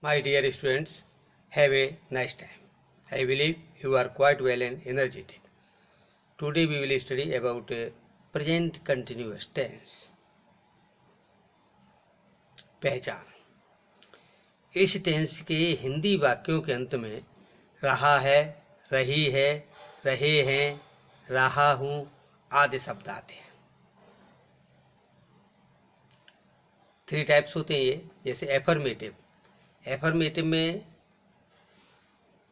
My dear students, have a nice time. I believe you are quite well and energetic. Today we will study about present continuous tense. पहचान। इस tense के हिंदी वाक्यों के अंत में रहा है, रही है, रहे हैं, रहा हूँ आदि शब्द आते हैं। 3 टाइप्स होते हैं ये। जैसे एफर्मेटिव। एफर्मेटिव में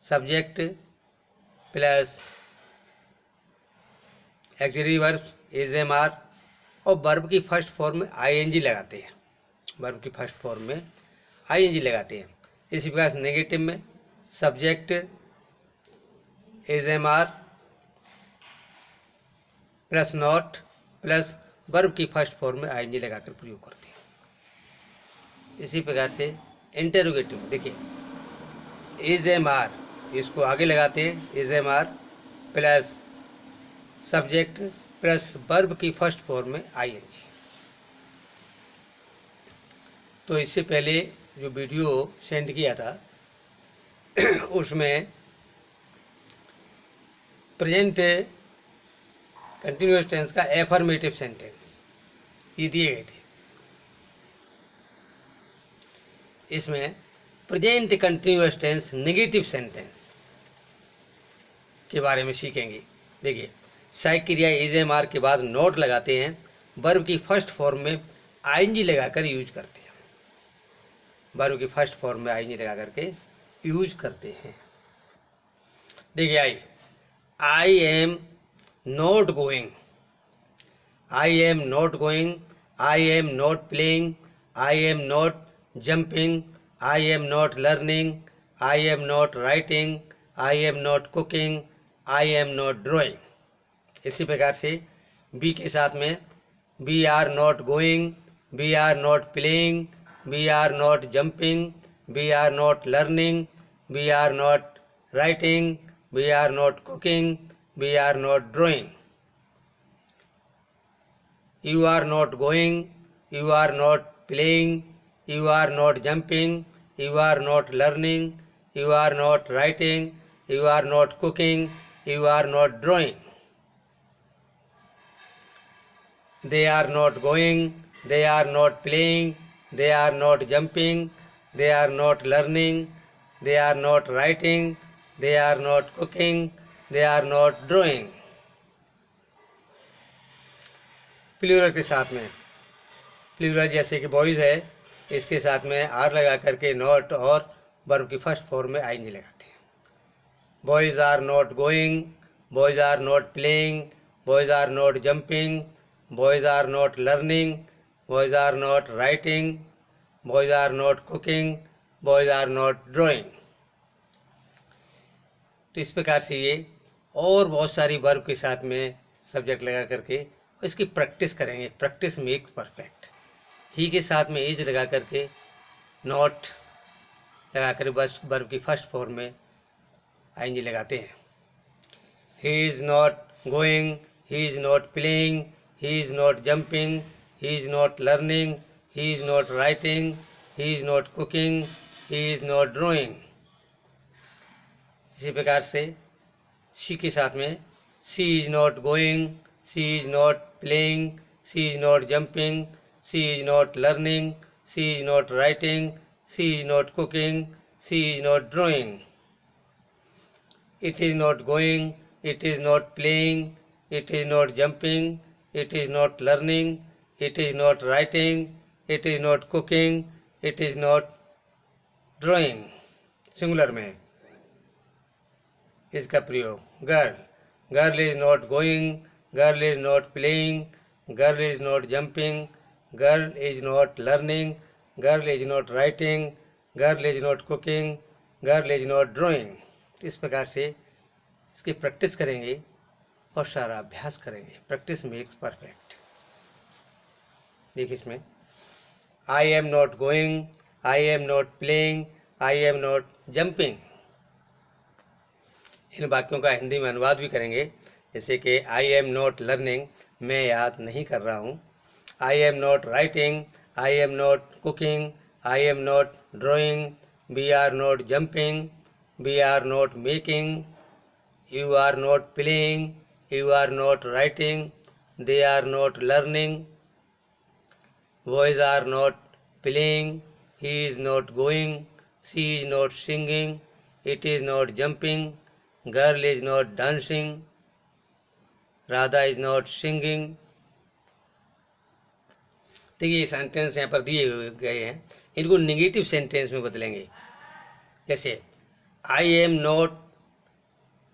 subject plus auxiliary verb is am are और वर्ब की फर्स्ट फॉर्म में आईएनजी लगाते हैं। वर्ब की फर्स्ट फॉर्म में आईएनजी लगाते हैं। इसी प्रकार से नेगेटिव में subject is am are plus not plus verb की फर्स्ट फॉर्म में आईएनजी लगाकर प्रयोग करते हैं। इसी प्रकार से इंटरोगेटिव देखिए, इज एम आर इसको आगे लगाते हैं, is am are plus subject plus verb की फर्स्ट फॉर्म में आईएनजी। तो इससे पहले जो वीडियो सेंड किया था उसमें प्रेजेंट कंटिन्यूअस टेंस का एफर्मेटिव सेंटेंस ये दिए गए थे। इसमें present continuous tense negative sentence के बारे में सीखेंगे। देखिए, सहायक क्रिया इज एम आर के बाद नॉट लगाते हैं, वर्ब की फर्स्ट फॉर्म में आईएनजी लगाकर यूज करते हैं। वर्ब की फर्स्ट फॉर्म में आईएनजी लगा करके यूज करते हैं। देखिए, आई am not going, I am not going, I am not playing, I am not jumping, I am not learning, I am not writing, I am not cooking, I am not drawing। इसी प्रकार से B के साथ में we are not going, we are not playing, we are not jumping, we are not learning, we are not writing, we are not cooking, we are not drawing। You are not going, you are not playing, you are not jumping, you are not learning, you are not writing, you are not cooking, you are not drawing। They are not going, they are not playing, they are not jumping, they are not learning, they are not writing, they are not cooking, they are not drawing। Plural के साथ में, plural जैसे कि boys है, इसके साथ में are लगा करके नॉट और वर्ब की फर्स्ट फॉर्म में आईएनजी लगाते हैं। Boys are not going, boys are not playing, boys are not jumping, boys are not learning, boys are not writing, boys are not cooking, boys are not drawing. तो इस प्रकार से ये और बहुत सारी वर्ब के साथ में सब्जेक्ट लगा करके इसकी प्रैक्टिस करेंगे। Practice makes perfect. ही के साथ में इज लगा करके नॉट लगा कर बस वर्ब की फर्स्ट फॉर्म में आईएनजी लगाते हैं। He is not going, he is not playing, he is not jumping, he is not learning, he is not writing, he is not cooking, he is not drawing. इसी प्रकार से she के साथ में she is not going, she is not playing, she is not jumping, she is not learning, she is not writing, she is not cooking, she is not drawing। It is not going, it is not playing, it is not jumping, it is not learning, it is not writing, it is not cooking, it is not drawing। Singular में इसका प्रयोग girl, girl is not going, girl is not playing, girl is not jumping, girl is not learning, girl is not writing, girl is not cooking, girl is not drawing। इस प्रकार से इसकी practice करेंगे और सारा अभ्यास करेंगे। Practice makes perfect. देखिए इसमें I am not going, I am not playing, I am not jumping. इन वाक्यों का हिंदी में अनुवाद भी करेंगे। जैसे कि आई एम नॉट लर्निंग, मैं याद नहीं कर रहा हूँ। I am not writing, I am not cooking, I am not drawing, we are not jumping, we are not making, you are not playing, you are not writing, they are not learning, boys are not playing, he is not going, she is not singing, it is not jumping, girl is not dancing, Radha is not singing। देखिए ये sentence यहाँ पर दिए गए हैं, इनको negative sentence में बदलेंगे। जैसे I am not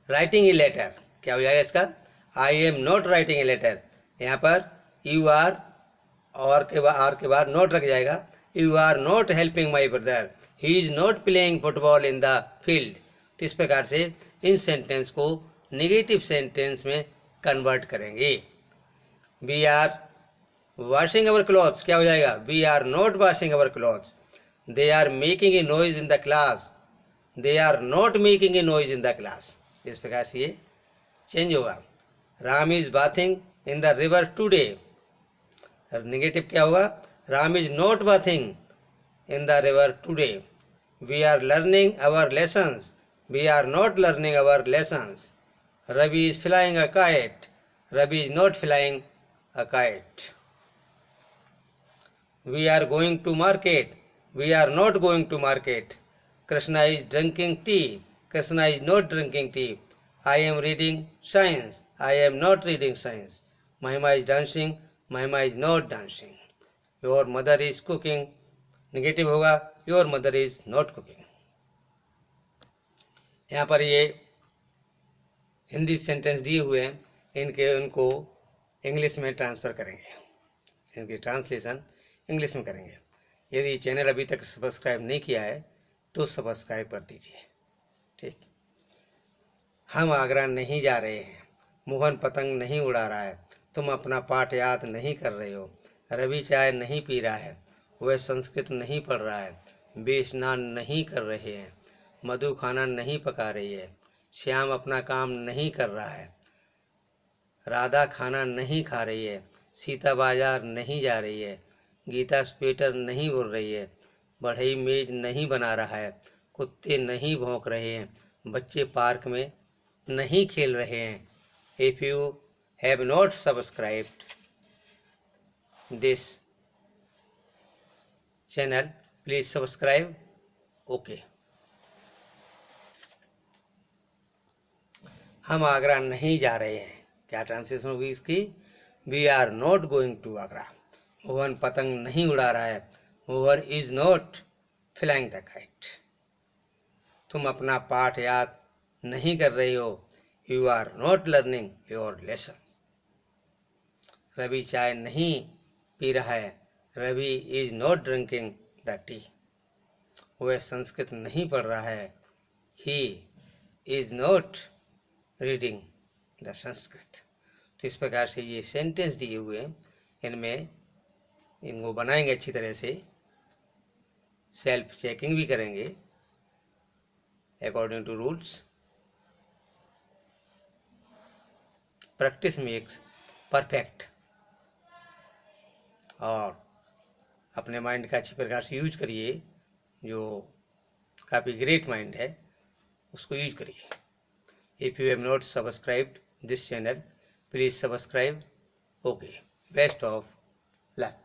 writing a letter, क्या हो जाएगा इसका? I am not writing a letter, यहाँ पर यू आर और के बाद नॉट रख जाएगा। You are not helping my brother, he is not playing football in the field. तो इस प्रकार से इन सेंटेंस को नेगेटिव सेंटेंस में कन्वर्ट करेंगे। We are washing our clothes, क्या हो जाएगा? We are not washing our clothes. They are making a noise in the class, they are not making a noise in the class. इस प्रकार से ये change होगा। Ram is bathing in the river today, negative क्या होगा? Ram is not bathing in the river today. We are learning our lessons, we are not learning our lessons. Ravi is flying a kite, Ravi is not flying a kite. We are going to market, we are not going to market. Krishna is drinking tea, Krishna is not drinking tea. I am reading science, I am not reading science. Mahima is dancing, Mahima is not dancing. Your mother is cooking, negative होगा your mother is not cooking। यहाँ पर ये Hindi sentence दिए हुए हैं, उनको English में transfer करेंगे, इनकी ट्रांसलेशन इंग्लिश में करेंगे। यदि चैनल अभी तक सब्सक्राइब नहीं किया है तो सब्सक्राइब कर दीजिए। ठीक। हम आगरा नहीं जा रहे हैं, मोहन पतंग नहीं उड़ा रहा है, तुम अपना पाठ याद नहीं कर रहे हो। रवि चाय नहीं पी रहा है, वह संस्कृत नहीं पढ़ रहा है। वे स्नान नहीं कर रहे हैं, मधु खाना नहीं पका रही है। श्याम अपना काम नहीं कर रहा है, राधा खाना नहीं खा रही है। सीता बाजार नहीं जा रही है, गीता स्वेटर नहीं बुन रही है। बढ़ई मेज नहीं बना रहा है, कुत्ते नहीं भौंक रहे हैं, बच्चे पार्क में नहीं खेल रहे हैं। If you have not subscribed this channel please subscribe. Okay. हम आगरा नहीं जा रहे हैं, क्या ट्रांसलेशन होगी इसकी? We are not going to Agra. Mohan पतंग नहीं उड़ा रहा है, Mohan is not flying the kite. तुम अपना पाठ याद नहीं कर रही हो, you are not learning your lesson. Ravi चाय नहीं पी रहा है, Ravi is not drinking the tea. वह संस्कृत नहीं पढ़ रहा है, he is not reading the Sanskrit. तो इस प्रकार से ये सेंटेंस दिए हुए हैं, इनमें इनको बनाएंगे अच्छी तरह से, सेल्फ चेकिंग भी करेंगे according to rules. Practice makes perfect. और अपने माइंड का अच्छी प्रकार से यूज करिए, जो काफ़ी ग्रेट माइंड है उसको यूज करिए। If you have not subscribed this channel please subscribe. Okay, best of luck.